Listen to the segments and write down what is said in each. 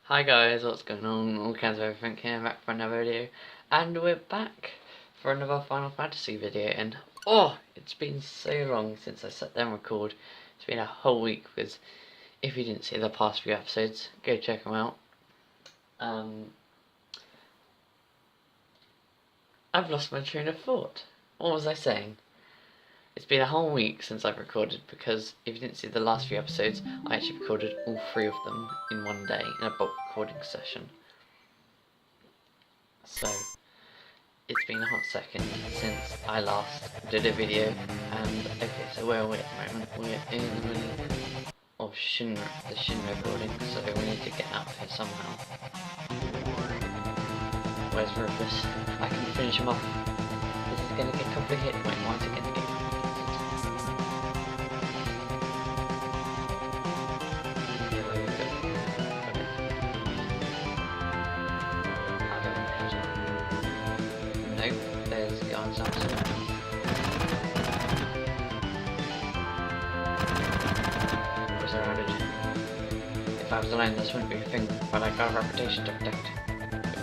Hi guys, what's going on? All kinds of everything here, back for another video. And we're back for another Final Fantasy video, and it's been so long since I sat down and record. It's been a whole week, because if you didn't see the past few episodes, go check them out. I've lost my train of thought. What was I saying? It's been a whole week since I've recorded, because if you didn't see the last few episodes, I actually recorded all 3 of them in one day in a bulk recording session. So, it's been a hot second since I last did a video, and okay, so where are we at the moment? We're in the middle of the Shinra building, so we need to get out of here somehow. Where's Rufus? I can finish him off. This is gonna get complicated. Wait, why is it gonna get complicated? Nope, there's the answer. We're surrounded. If I was alone, this wouldn't be a thing, but I got a reputation to protect.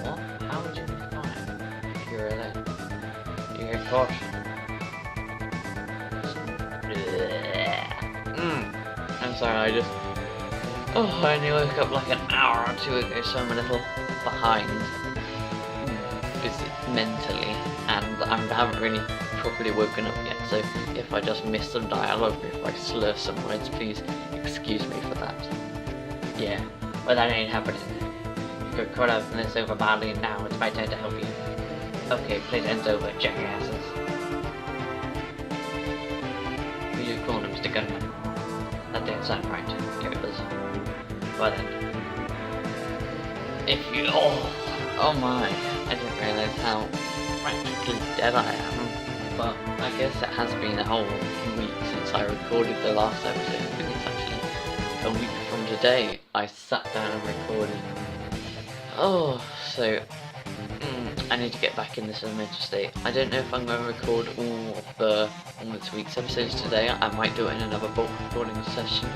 What? How would you be fine if you were alone? You get caught. I'm sorry, I only woke up like an hour or two ago, so I'm a little behind. Mentally, and I haven't really properly woken up yet, so if I just miss some dialogue, if I slur some words, please excuse me for that. Yeah, but that ain't happening. You got caught up in this over badly, and now it's my turn to help you. Okay, playtime's over, jackasses. Who you calling him, Mr. Gunman? That didn't sound right. Yeah, it does. Well then. If you... Oh my. I didn't realise how practically dead I am, but I guess it has been a whole week since I recorded the last episode. I think it's actually a week from today I sat down and recorded. So I need to get back in this mental state. I don't know if I'm going to record all of this week's episodes today. I might do it in another bulk recording session,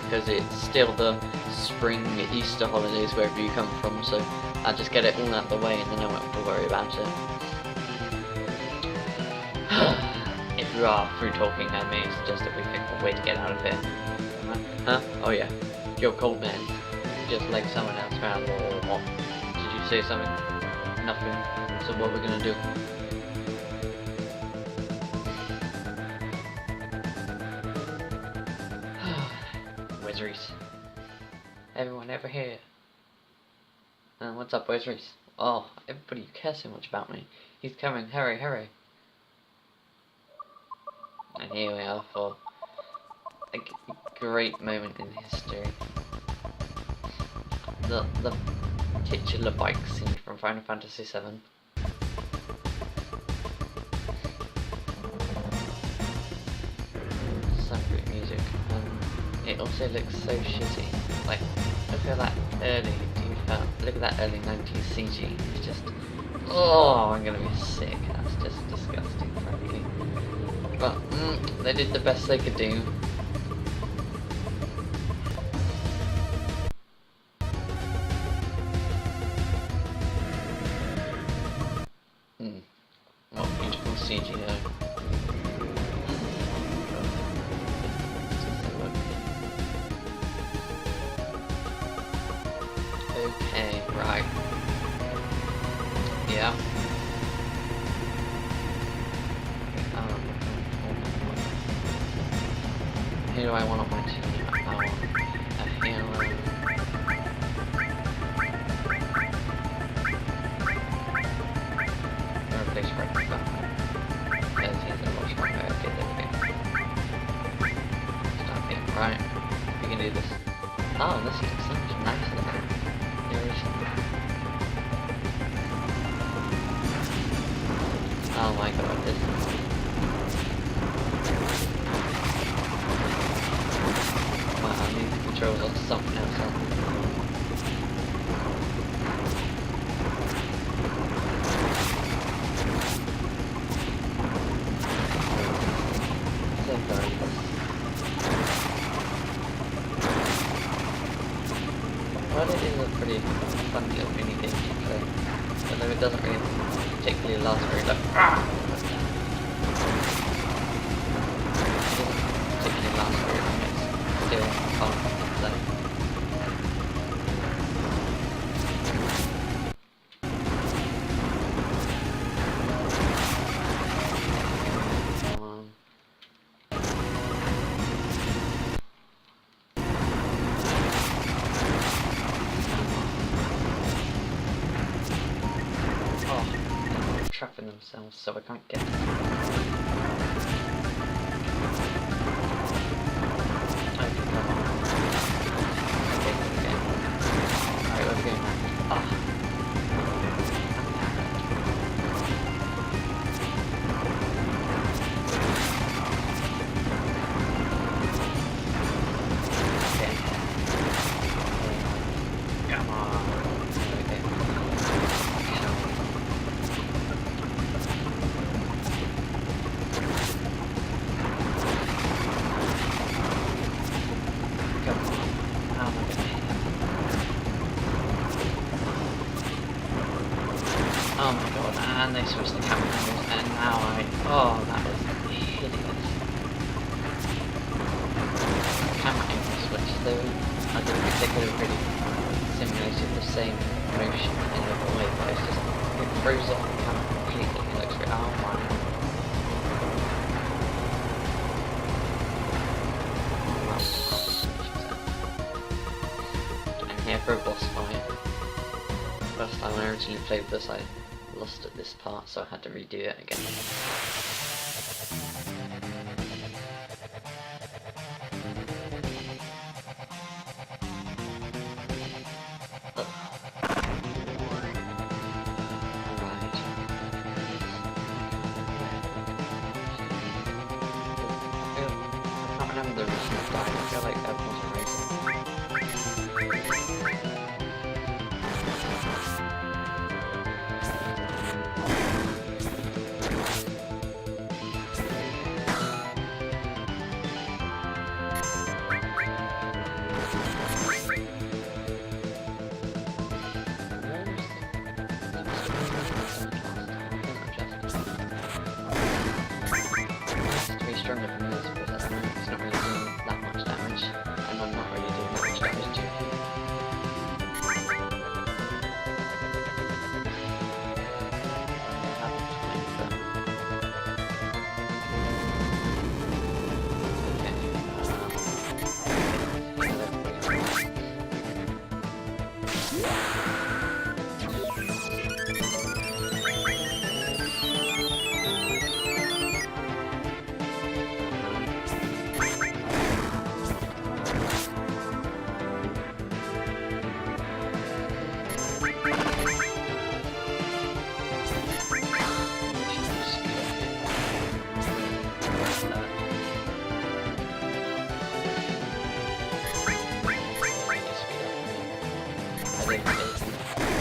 because it's still the spring Easter holidays wherever you come from, so I'll just get it all out of the way and then I won't have to worry about it. If you are through talking, I may suggest that we think of a way to get out of here. Huh? Oh yeah. You're cold, man. Just like someone else found. What? Did you say something? Nothing. So what are we gonna do? Where's Reese? Everyone ever here? What's up, where's Reese? Oh, everybody cares so much about me. He's coming, hurry, hurry. And here we are for a great moment in history. The titular bike scene from Final Fantasy VII. Some good music. It also looks so shitty. Like, look at that early 90s CG. It's just, I'm gonna be sick. That's just disgusting, frankly. But they did the best they could do. What beautiful CG though. Okay, right. Yeah. Who do I want on my team? I want a hero. Or a place for it. Because he's a much more okay, there we go. Stop it, right. We can do this. Oh, this looks so much nicer. Oh my god, this is... But it is a pretty fun little mini game to play. Although it doesn't really particularly last very long. It doesn't particularly last very long, it's still fun to play. Trapping themselves so I can't get them. Okay, come on. Okay, again. Alright, we're going back. Ah. Okay. Come on. Okay. Oh my god, and they switched the camera angles, and now oh, that was hideous. Camera angle switch, though, I don't think they could have really simulated the same motion in a way, but it's just, it throws off the camera completely, it looks really, oh my god. I'm here for a boss fight. First time I originally played this, I lost at this part, so I had to redo it again. I can't remember the original style, I feel like everyone's erasing. Stronger than this, but that's not, it's not really doing that much damage, and I'm not really doing that much damage too.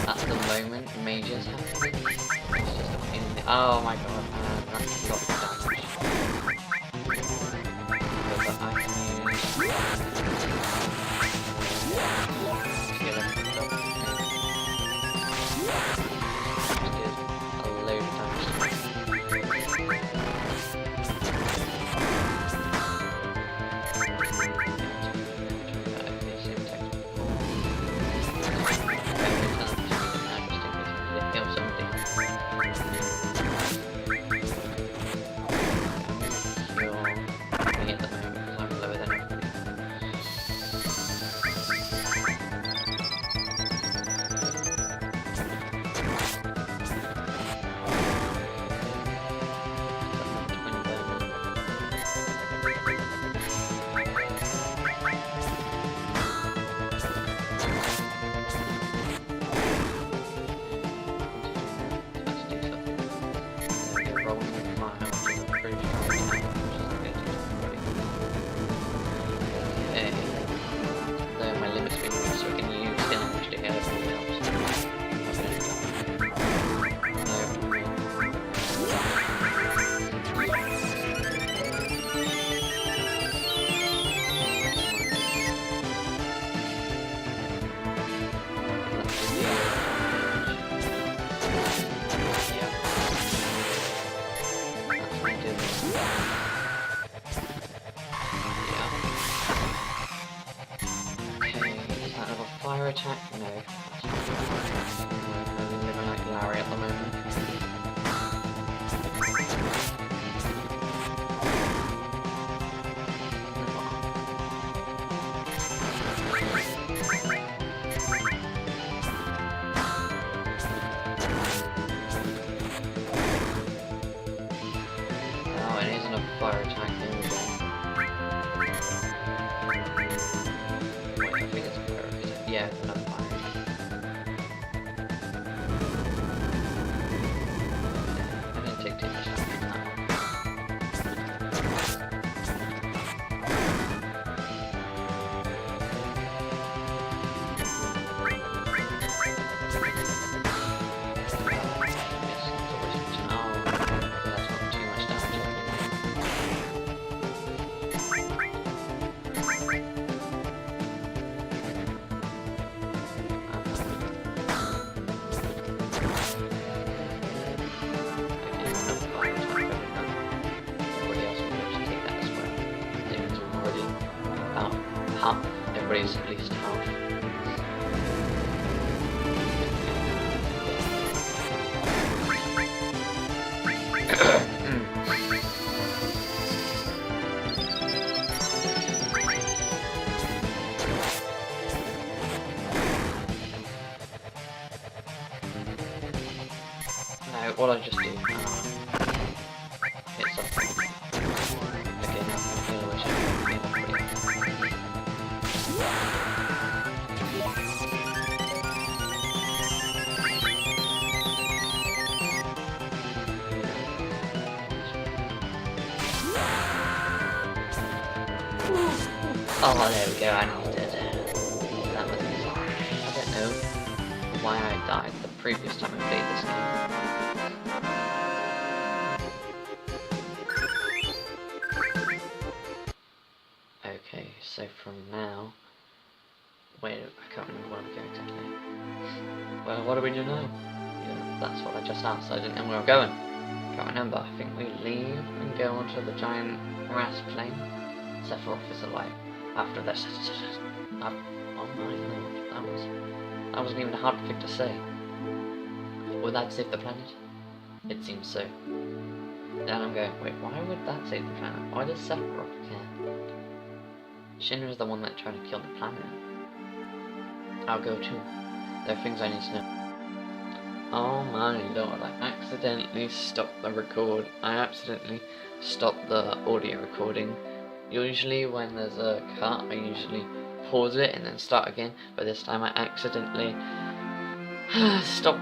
At the moment, mages happening. It's just a pain in the... Oh my god, that's a lot of damage. But I can use... Get everything up. Just did a load of damage to me. fire attack? No. I'm living like Larry at the moment. Oh, it isn't a fire attack. There we go. Wait, I think it's a fire attack. Yeah, another fire. I didn't take too much damage from that one. Everybody's at least half. Now, what I just do, hit something. Okay, now I'm going to wish I could get everybody. Oh, there we go, I needed it. That was easy. I don't know why I died the previous time I played this game. Okay, so from now... Wait, I can't remember where we go exactly. Well, what do we do now? Yeah, that's what I just asked, I didn't know where we're going. Can't remember, I think we leave and go onto the giant grass plain. Sephiroth is alive. After this, oh my lord, that wasn't even a hard thing to say. Would that save the planet? It seems so. Then I'm going, wait, why would that save the planet? Why does Sephiroth care? Shinra's the one that tried to kill the planet. I'll go too. There are things I need to know. Oh my lord, I accidentally stopped the record. I accidentally stopped the audio recording. Usually when there's a cut, I usually pause it and then start again, but this time I accidentally stop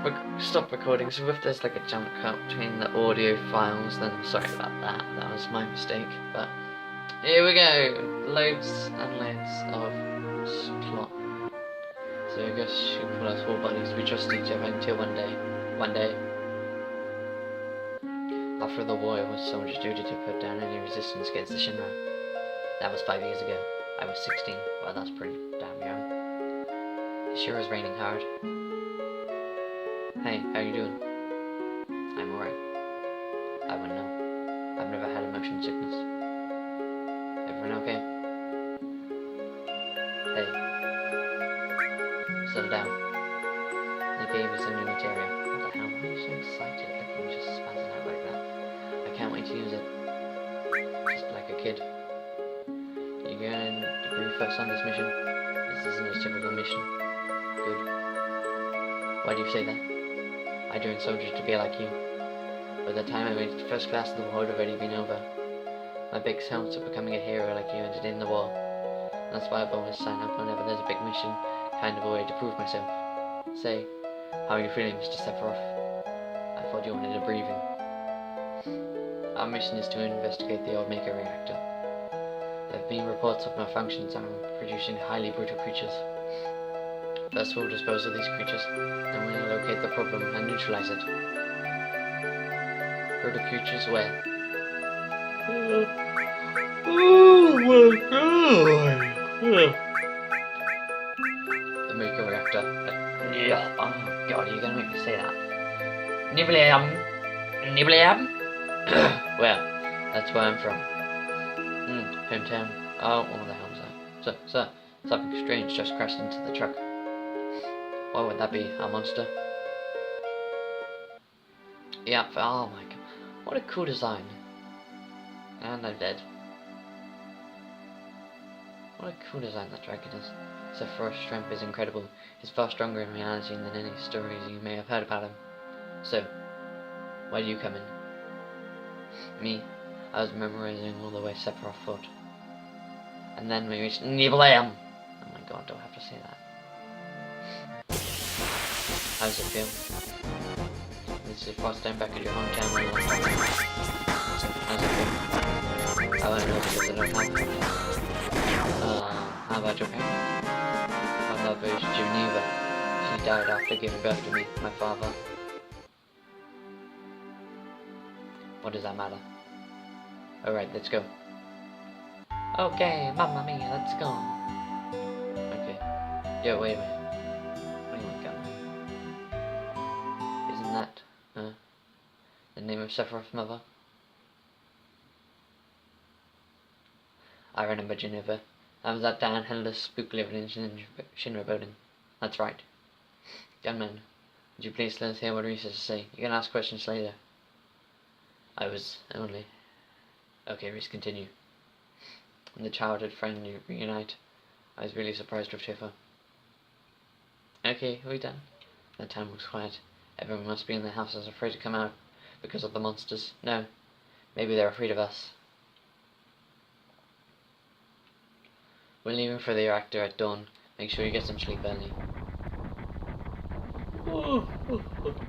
recording, so if there's like a jump cut between the audio files, then sorry about that, that was my mistake, but here we go, loads and loads of plot. So I guess you call us all buddies, we trust each other until one day, after the war it was soldier's duty to put down any resistance against the Shinra. That was 5 years ago. I was 16. Well, that's pretty damn young. It sure is raining hard. Hey, how you doing? I'm alright. I wouldn't know. I've never had motion sickness. Everyone okay? Hey. Settle down. They gave us a new material. What the hell? Why are you so excited? Look at you just spazzing out like that. I can't wait to use it. Just like a kid. You going to brief us on this mission? This isn't a typical mission. Good. Why do you say that? I joined soldiers to be like you. By the time I made it to first class, the war had already been over. My big hopes of becoming a hero like you ended in the war. That's why I've always signed up whenever there's a big mission, kind of a way to prove myself. Say, how are you feeling, Mr. Sephiroth? I thought you wanted a breathing. Our mission is to investigate the Omega reactor. There have been reports of malfunctions and producing highly brutal creatures. First we'll dispose of these creatures, then we'll locate the problem and neutralize it. Brutal creatures where? Oh my god! The Omega reactor. Yeah. Oh god, you're gonna make me say that. Nibliam. Well, that's where I'm from. Hometown. Oh, what the hell was that? Sir, something strange just crashed into the truck. What would that be? A monster? Yeah, oh my god. What a cool design. And I'm dead. What a cool design that dragon is. Sephiroth's strength is incredible. He's far stronger in reality than any stories you may have heard about him. So, where do you come in? Me, I was memorizing all the way Sephiroth fought. And then we reached Niblam! Oh my god, do I have to say that? How does it feel? This is first time back at your hometown. How's it feel? I won't know because I don't have it. How about your parents? My mother is Geneva. She died after giving birth to me, my father. What does that matter? Alright, let's go. Okay, mamma mia, let's go. Okay. Yo, wait a minute. What do you want, Captain? Isn't that, the name of Sephiroth's mother? I remember Geneva. That was that Dan Headless spook living in Shinra building. That's right. Gunman, would you please let us hear what Reese has to say? You can ask questions later. I was only... Okay, Reese, continue. When the childhood friend you reunite, I was really surprised with Tifa. Okay, are we done? The town was quiet. Everyone must be in their houses afraid to come out because of the monsters. No, maybe they're afraid of us. We're leaving for the reactor at dawn. Make sure you get some sleep early.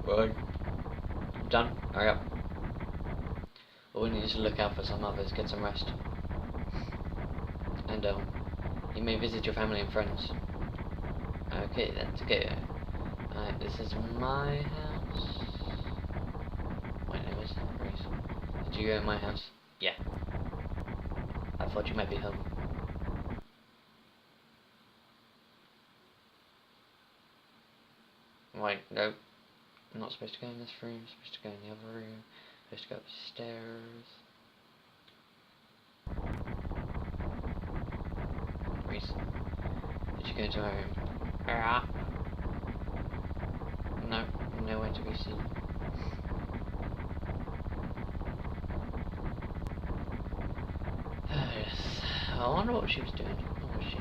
Right. Done? Hurry up. All we need is to look out for some others, get some rest. And you may visit your family and friends. Okay, let's go. Alright, this is my house. Wait, no, where's Grace? Did you go in my house? Yeah. I thought you might be home. Wait, no. I'm not supposed to go in this room, I'm supposed to go in the other room. I'm supposed to go upstairs. Reese, did you go into my room? No, nowhere to be seen. Yes. I wonder what she was doing. What was she?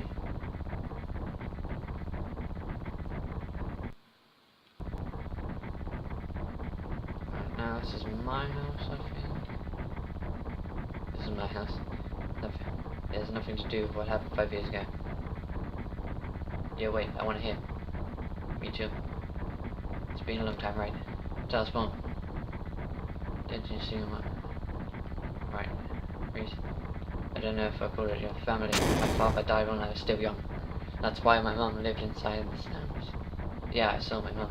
Right, now this is my house, I think. This is my house. It has nothing to do with what happened 5 years ago. Yeah, wait, I want to hear. Me too. It's been a long time, right? Tell us more. Didn't you see him? Right, Reese. I don't know if I called it your family. My father died when I was still young. That's why my mum lived inside this house. Yeah, I saw my mum.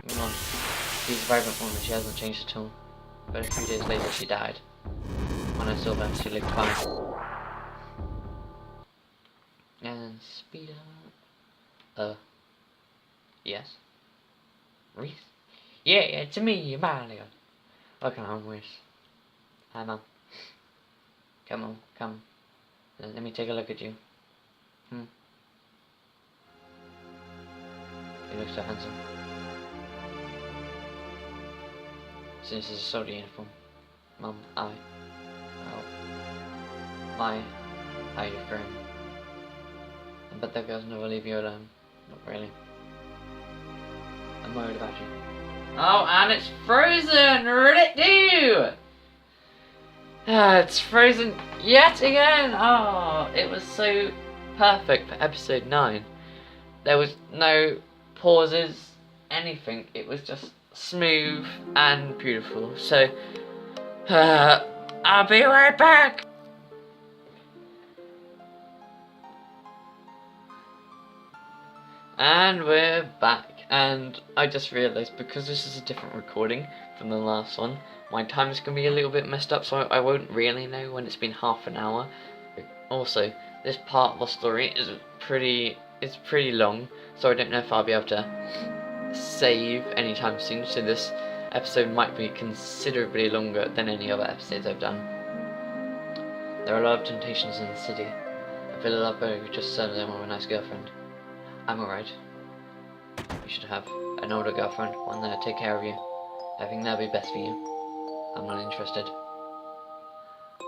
My mum, she's a vibrant woman, she hasn't changed at all. But a few days later she died. When I saw her, she looked fine. And speed up. Yes? Reese? Yeah, it's me, Mario. Welcome home, Reese. Hi, Mum. Come on, come. Let me take a look at you. You look so handsome. Since it's a soldier uniform. Mum, how you've grown. I bet that girls never leave you alone. Not really. I'm worried about you. Oh, and it's frozen! What did it do? It's frozen yet again! Oh, it was so perfect for episode 9. There was no pauses, anything. It was just smooth and beautiful. So, I'll be right back! And we're back. And I just realised, because this is a different recording from the last one, my time's going to be a little bit messed up, so I won't really know when it's been half an hour. Also, this part of the story is pretty long, so I don't know if I'll be able to save anytime soon, so this episode might be considerably longer than any other episodes I've done. There are a lot of temptations in the city. I feel a lot better just settled in with a nice girlfriend. I'm alright. You should have an older girlfriend, one that'll take care of you. I think that'll be best for you. I'm not interested.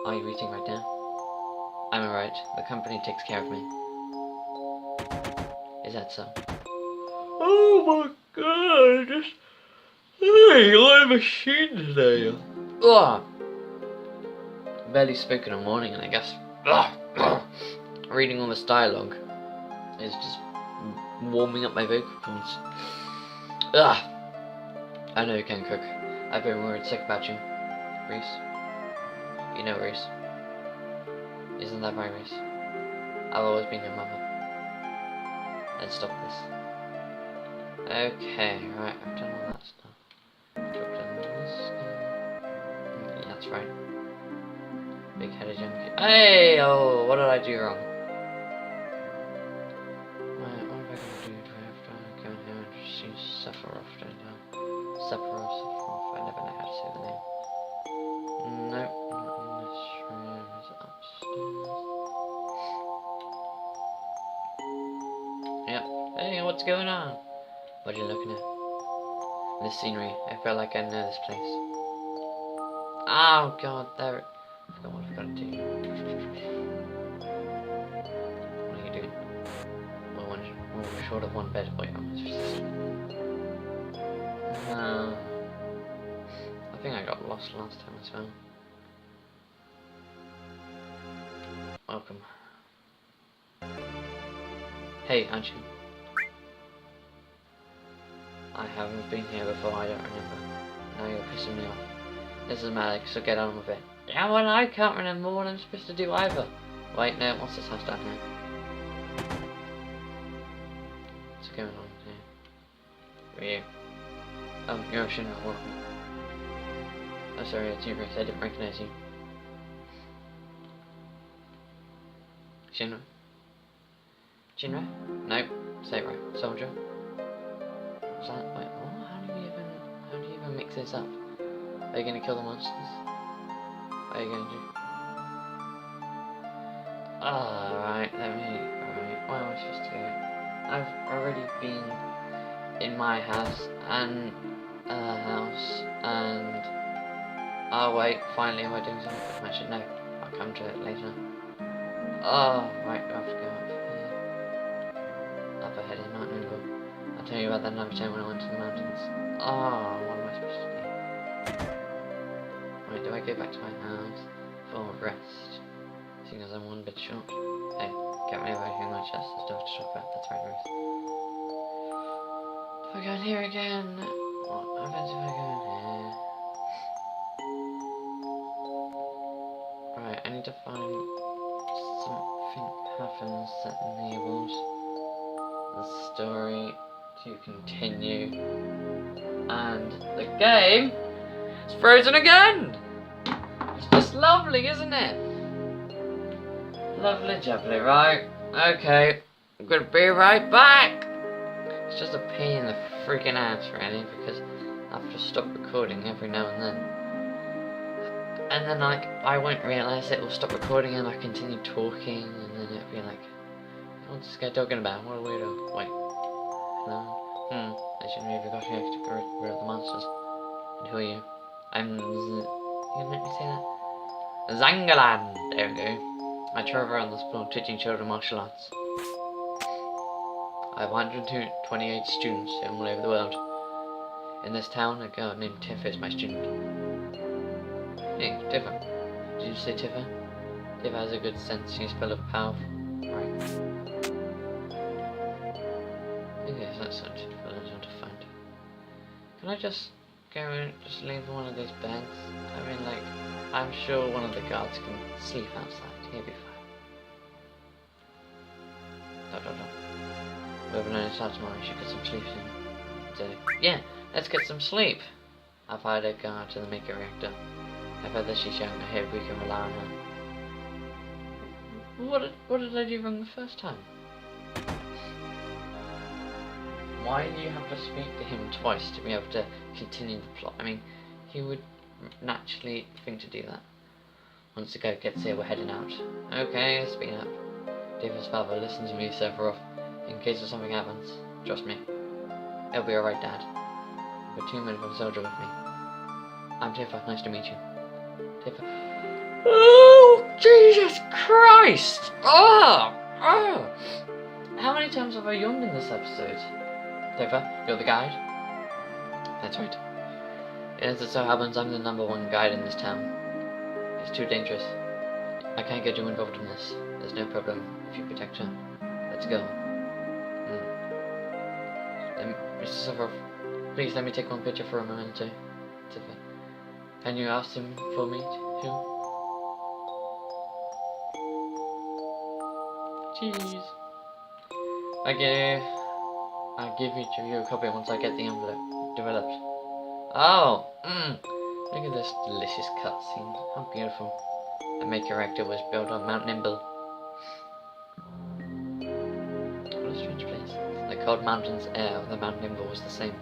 Are you eating right now? I'm alright. The company takes care of me. Is that so? Oh my god, just a lot of machine today. Ugh. Barely spoken all morning, and I guess reading all this dialogue is just warming up my vocal cords. Ugh. I know you can cook. I've been worried sick about you. Reese. You know Reese. Isn't that right, Reese? I've always been your mother. Let's stop this. Okay, right, I've done all that stuff. Yeah, that's right. Big-headed junkie. Hey! Oh, what did I do wrong? Right, what am I gonna do? Do I have to go in here and just use Sephiroth? Sephiroth. I never know how to say the name. Nope, not in this room. Is it upstairs? Yep. Hey, what's going on? What are you looking at? This scenery. I feel like I know this place. Oh god, there. I forgot what I've got to do. What are you doing? We're short of one bed. Wait, I'm supposed to sleep. I think I got lost last time as well. Welcome. Hey, aren't you? I haven't been here before, I don't remember. Now you're pissing me off. This is Malik, so get on with it. Yeah, well, I can't remember what I'm supposed to do either. Wait, no, what's this house down here? What's going on here? Who are you? Oh, you're Shinra, welcome. Oh, sorry, it's you, Rick. I didn't recognize you. Shinra? Shinra? Nope. Say it right. Soldier? What's that? Wait, what? How do you even mix this up? Are you gonna kill the monsters? What are you gonna do? Alright, alright, what am I supposed to do? I've already been in my house, and oh wait, finally am I doing something with my shit? No, I'll come to it later. Oh, right, I have to go up here. Up ahead in Mountain Eagle. I'll tell you about that another time when I went to the mountains. Oh, what am I supposed to do? Wait, do I go back to my house for rest? Seeing as I'm one bit short. Hey, get me back in my chest, there's stuff to talk about, that's right, Ruth. If I go in here again, what happens if I go in here? Right, I need to find something happens that enables the story to continue. And the game is frozen again! It's just lovely, isn't it? Lovely jubbly, right? Okay, I'm gonna be right back! It's just a pain in the freaking ass, really, because I have to stop recording every now and then. And then, like, I won't realise it will stop recording and I continue talking, and then it'll be like, what's this guy talking about? What a weirdo. Wait. Hello? I shouldn't have forgotten you have to get rid of the monsters. And who are you? I'm you gonna make me say that? Zangalan! There we go. I travel around this world teaching children martial arts. I have 128 students all over the world. In this town, a girl named Tifa is my student. Hey, Tifa. Did you say Tifa? Tifa has a good sense. She's full of power. Right. Okay, so that's not Tifa. I just want to find her. Can I just go and just leave one of these beds? I mean, like, I'm sure one of the guards can sleep outside. He'll be fine. Whoever knows how tomorrow, you should get some sleep soon. So, yeah, let's get some sleep. I've hired a guard to the Maker Reactor. I've heard that she's young. I hope we can rely on her. What did I do wrong the first time? Why do you have to speak to him twice to be able to continue the plot? I mean, he would naturally think to do that. Once the guy gets here, we're heading out. Okay, speed up. David's father, listen to me, Sephiroth. In case of something happens, trust me. It'll be alright, Dad. I've got 2 men of a soldier with me. I'm Tifa. Nice to meet you. Tifa. Oh, Jesus Christ! Oh! Oh! How many times have I yawned in this episode? Tifa, you're the guide? That's right. As it so happens, I'm the #1 guide in this town. It's too dangerous. I can't get you involved in this. There's no problem if you protect her. Let's go. Mr. Sephiroth, please let me take one picture for a memento. Tifa. Can you ask him for me too? Jeez. I'll give each of you a copy once I get the envelope developed. Oh! Look at this delicious cutscene. How beautiful. The maker reactor was built on Mount Nimble. What a strange place. The cold mountains air of the Mount Nimble was the same.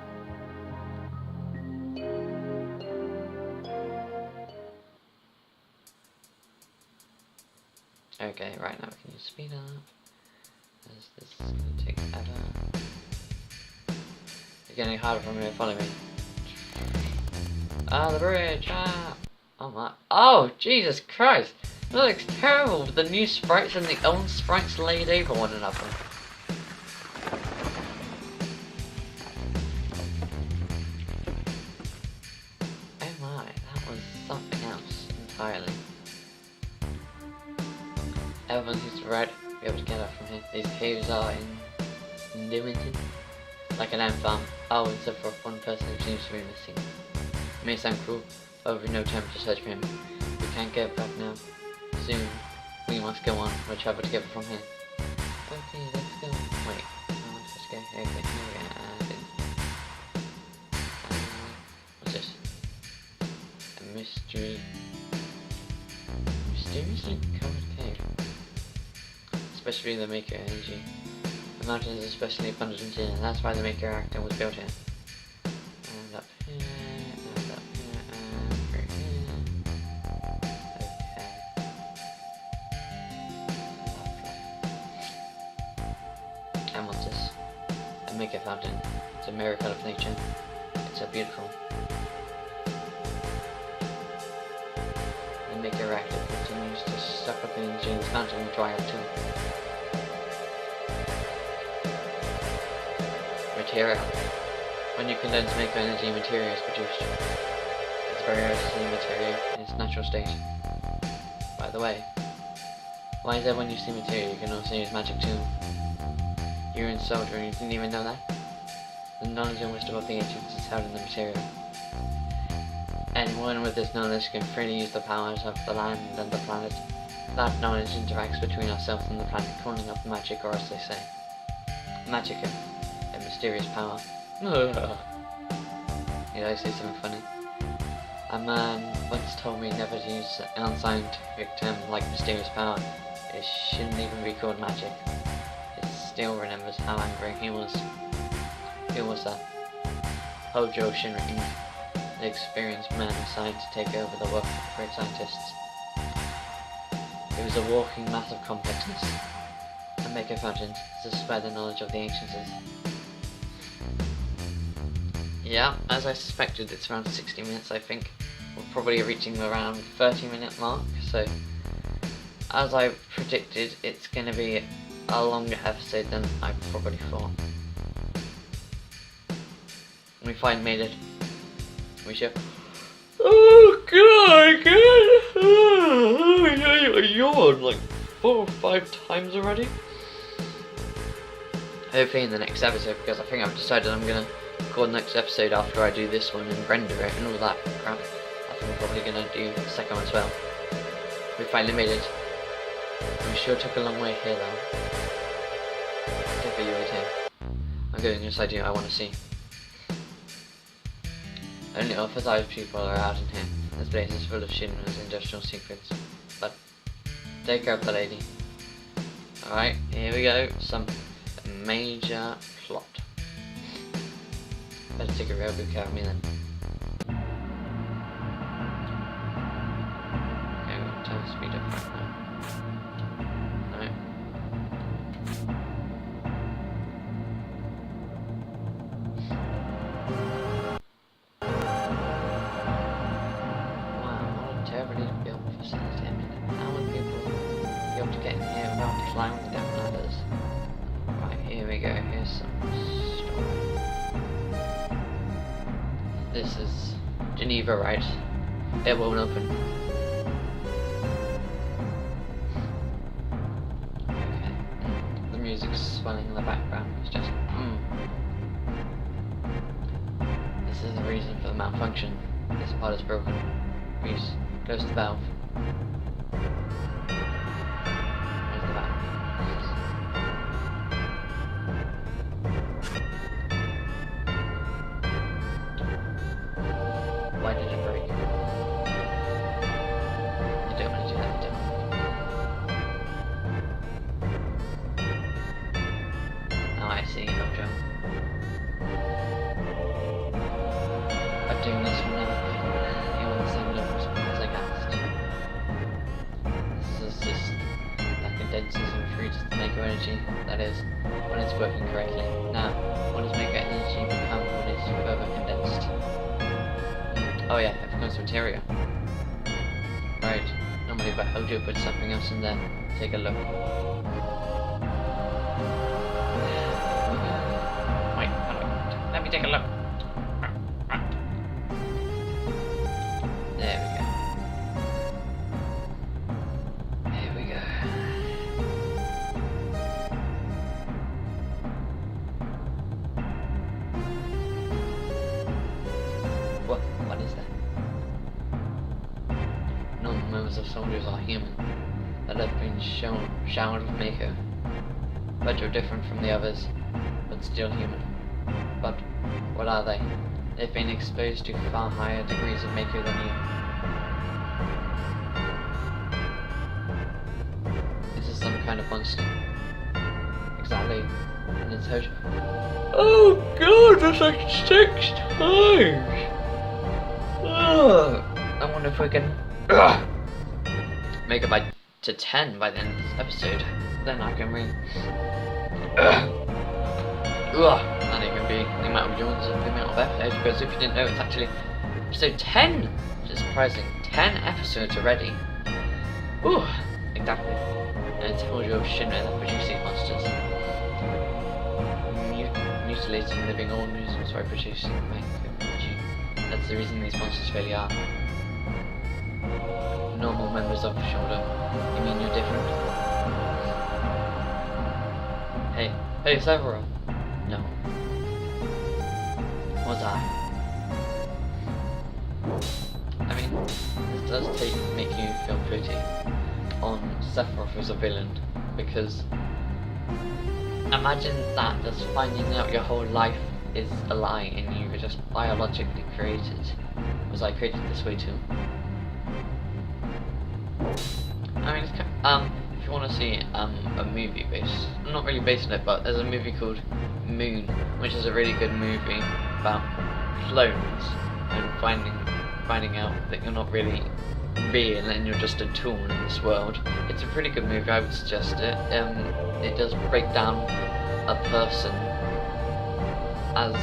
Okay, right now we can use speed up. As this is gonna take ever. It's getting harder for me to follow me. Ah, the bridge! Ah! Oh my. Oh, Jesus Christ! That looks terrible with the new sprites and the old sprites laid over one another. Oh my, that was something else entirely. Everyone seems to be able to get out from here. These caves are in Newington. Like an ant farm. Oh, except for one person who seems to be missing. It may sound cruel, but we've no time to search for him. We can't get back now. Soon, we must go on. We'll travel together from here. Okay, let's go. Wait, let's go. Okay, here we go. What's this? A mysteriously covered cave. Especially the Maker energy. The mountain is especially abundant here, and that's why the Maker reactor was built here. And up here, and up here, and through here. Okay. And what's this? A Maker fountain. It's a miracle of nature. It's so beautiful. The Maker reactor continues to suck up energy in this mountain and dry up too. Material. When you condense Maker energy, material is produced. It's very rare to see material in its natural state. By the way, why is that when you see material you can also use magic too? You're in soldier and you didn't even know that? The knowledge and wisdom of the ancients is held in the material. Anyone with this knowledge can freely use the powers of the land and the planet. That knowledge interacts between ourselves and the planet, calling up magic, or as they say, magic. A mysterious power. Did I say something funny? A man once told me never to use an unscientific term like mysterious power. It shouldn't even be called magic. It still remembers how angry he was. Who was that? Hojo Shinra, the experienced man assigned to take over the work of the great scientists. It was a walking mass of complexness. A Maker fountain to spread the knowledge of the ancients. Yeah, as I suspected, it's around 60 minutes, I think. We're probably reaching around 30-minute mark, so as I predicted, it's going to be a longer episode than I probably thought. We finally made it. We should. Oh god, I yawned like 4 or 5 times already. Hopefully in the next episode, because I think I've decided I'm going to record the next episode after I do this one and render it and all that crap. I think I'm probably going to do the second one as well. We finally made it. We sure took a long way here though. Good for you right here. I'm getting this idea I want to see. Only authorized people are out in here. This place is full of Shinra's industrial secrets. But take care of the lady. Alright, here we go. Some major plot. Better take a real good care of me then. Okay, we'll time to speed up now. Alright. facility. I mean, how would people be able to get in here without climbing down ladders? Right, here we go. Here's some story. This is Geneva, right? It won't open. Okay. The music's swelling in the background. It's just This is the reason for the malfunction. This part is broken. Reese, close the valve. Where's the valve? Why did it break? I don't want to do that. Now I see, Jojo. I'm doing this one now. You want the same levels as I cast. This is just that condenses and frees the Mako energy. That is, when it's working correctly. Now, what does Mako energy become when it's further condensed? Oh yeah, it becomes materia. Right. Normally if I Hojo put something else in there, take a look. Wait, let me take a look. There we go. Here we go. What is that? Normal members of soldiers are human, that have been showered with Mako. But you're different from the others, but still human. But what are they? They've been exposed to far higher degrees of Mako than you. This is some kind of monster. Exactly. And it's Hojo. Oh god, that's like 6 times! Ugh. I wonder if we can make it to 10 by the end of this episode. Then I can read. And it can be the amount of yawns and the amount of episodes, because if you didn't know, it's actually episode 10, which is surprising. 10 episodes already. Ooh, exactly. And it's Hojo of Shinra that produce these monsters. Mutilating living organisms by producing energy. That's the reason these monsters really are normal members of the shoulder. You mean you're different? Hey, Severo. No. Was I? I mean, this does make you feel pretty on Sephiroth as a villain, because imagine that, just finding out your whole life is a lie and you were just biologically created. Was I created this way too? I mean, it's if you want to see a movie not really based on it, but there's a movie called Moon, which is a really good movie about clones and finding out that you're not really real and you're just a tool in this world. It's a pretty good movie, I would suggest it. It does break down a person as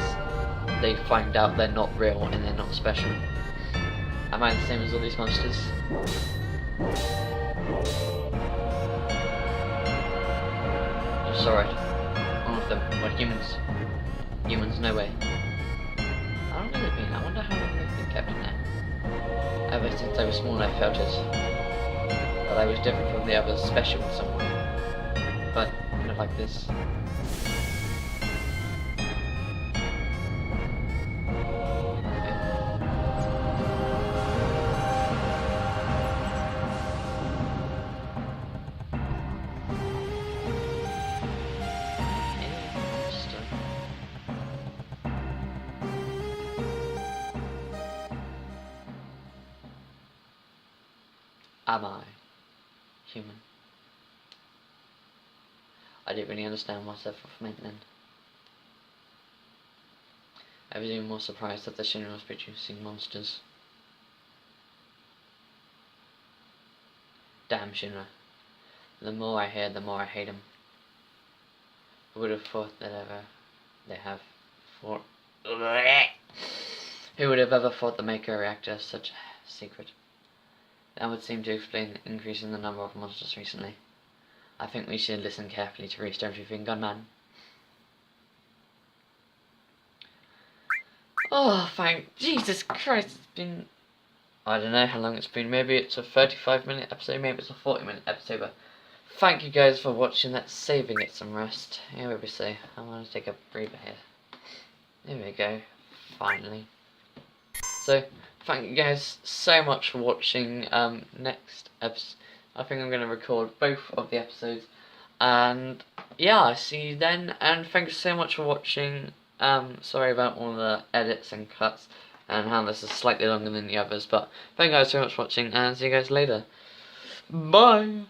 they find out they're not real and they're not special. Am I the same as all these monsters? You saw it. One of them. What, humans? Humans, no way. How long has it been? I wonder how long they've been kept in there. Ever since I was small I felt it. That I was different from the others, special in some way. But, not like this. Am I human? I didn't really understand what Sephiroth meant then. I was even more surprised that the Shinra was producing monsters. Damn Shinra. The more I hear, the more I hate them. Who would have thought that Who would have ever thought the Mako reactor is such a secret? That would seem to explain the increase in the number of monsters recently. I think we should listen carefully to restore everything, Gunman. Oh, thank Jesus Christ, it's been... I don't know how long it's been. Maybe it's a 35-minute episode, maybe it's a 40-minute episode, but thank you guys for watching. Let's save and get some rest. Here we say, I want to take a breather here. There we go, finally. So, thank you guys so much for watching. Next episode, I think I'm going to record both of the episodes. And, yeah, I'll see you then. And thanks so much for watching. Sorry about all the edits and cuts, and how this is slightly longer than the others. But, thank you guys so much for watching, and see you guys later. Bye!